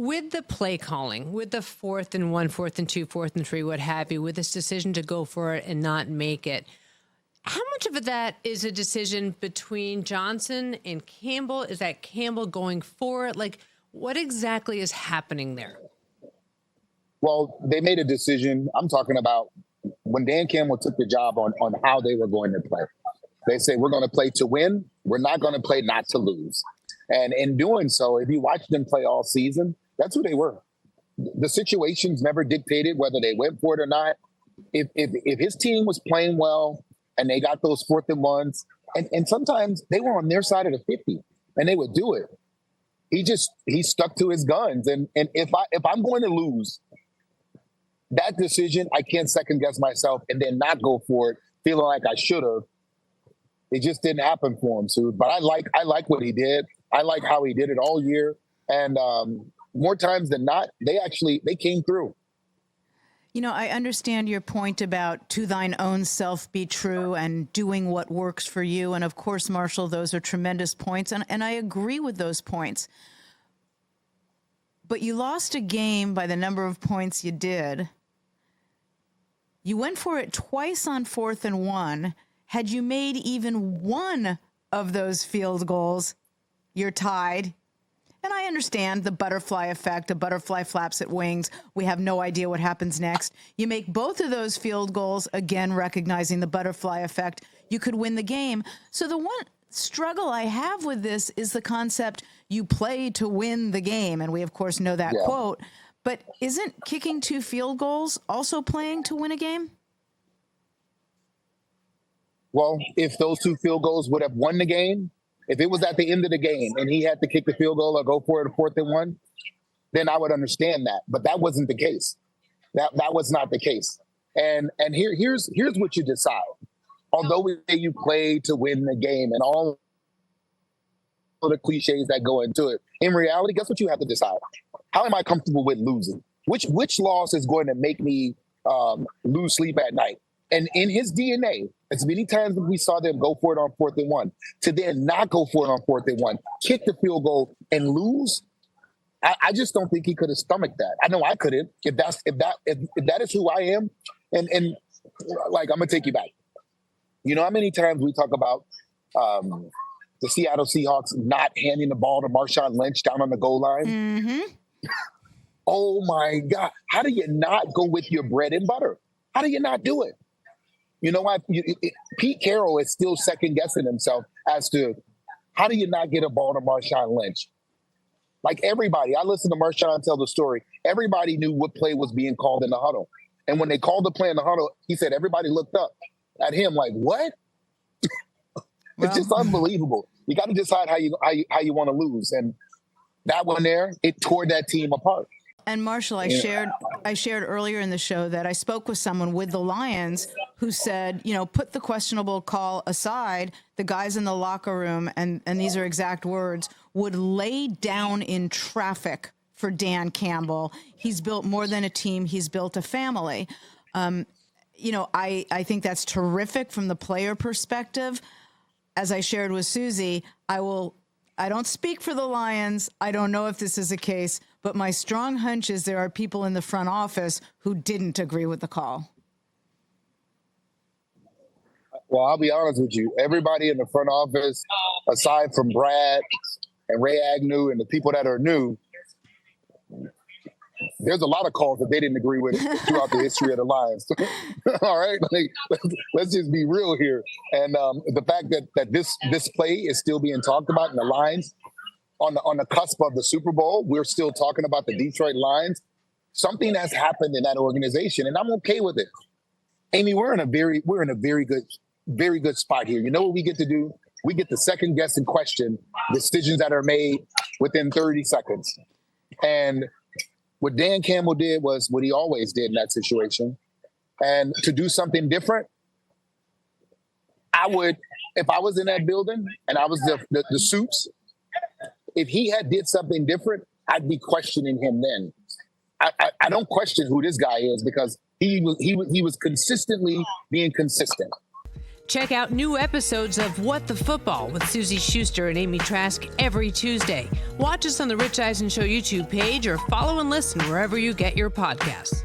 With the play calling, with the 4th and 1, 4th and 2, 4th and 3, what have you, with this decision to go for it and not make it, how much of that is a decision between Johnson and Campbell? Is that Campbell going for it? Like, what exactly is happening there? Well, they made a decision. I'm talking about when Dan Campbell took the job on how they were going to play. They say, we're going to play to win. We're not going to play not to lose. And in doing so, if you watch them play all season, that's who they were. The situations never dictated whether they went for it or not. If his team was playing well and they got those 4th and 1s, and sometimes they were on their side of the 50 and they would do it. He stuck to his guns. And if I'm going to lose that decision, I can't second guess myself and then not go for it, feeling like I should have. It just didn't happen for him, Sue. But I like what he did. I like how he did it all year. And more times than not, they came through. You know, I understand your point about to thine own self be true and doing what works for you. And of course, Marshall, those are tremendous points. And I agree with those points. But you lost a game by the number of points you did. You went for it twice on 4th and 1. Had you made even one of those field goals, you're tied. And I understand the butterfly effect. A butterfly flaps its wings. We have no idea what happens next. You make both of those field goals, again, recognizing the butterfly effect, you could win the game. So the one struggle I have with this is the concept you play to win the game. And we, of course, know that quote. But isn't kicking 2 field goals also playing to win a game? Well, if those 2 field goals would have won the game, if it was at the end of the game and he had to kick the field goal or go for it at 4th and 1, then I would understand that. But that wasn't the case. That was not the case. And here's what you decide. Although we say you play to win the game and all of the cliches that go into it, in reality, guess what you have to decide? How am I comfortable with losing? Which loss is going to make me lose sleep at night? And in his DNA, as many times as we saw them go for it on 4th and 1, to then not go for it on 4th and 1, kick the field goal and lose, I just don't think he could have stomached that. I know I couldn't. If that is who I am, and like I'm gonna take you back. You know how many times we talk about the Seattle Seahawks not handing the ball to Marshawn Lynch down on the goal line? Mm-hmm. Oh my God! How do you not go with your bread and butter? How do you not do it? You know what? Pete Carroll is still second guessing himself as to how do you not get a ball to Marshawn Lynch? Like everybody, I listened to Marshawn tell the story. Everybody knew what play was being called in the huddle. And when they called the play in the huddle, he said everybody looked up at him like, what? It's just unbelievable. You got to decide how you want to lose. And that one there, it tore that team apart. And Marshall, I shared earlier in the show that I spoke with someone with the Lions who said, you know, put the questionable call aside, the guys in the locker room, and these are exact words, would lay down in traffic for Dan Campbell. He's built more than a team. He's built a family. You know, I think that's terrific from the player perspective. As I shared with Suzy, I don't speak for the Lions. I don't know if this is a case, but my strong hunch is there are people in the front office who didn't agree with the call. Well, I'll be honest with you. Everybody in the front office, aside from Brad and Ray Agnew and the people that are new, there's a lot of calls that they didn't agree with throughout the history of the Lions. All right? Like, let's just be real here. And the fact that this play is still being talked about in the Lions on the cusp of the Super Bowl, we're still talking about the Detroit Lions. Something has happened in that organization, and I'm okay with it. Amy, we're in a very good spot here. You know what we get to do? We get to second guess and question decisions that are made within 30 seconds. And what Dan Campbell did was what he always did in that situation. And to do something different, I would, if I was in that building and I was the suits, if he had did something different, I'd be questioning him then. I don't question who this guy is because he was consistently being consistent. Check out new episodes of What the Football with Suzy Shuster and Amy Trask every Tuesday. Watch us on the Rich Eisen Show YouTube page or follow and listen wherever you get your podcasts.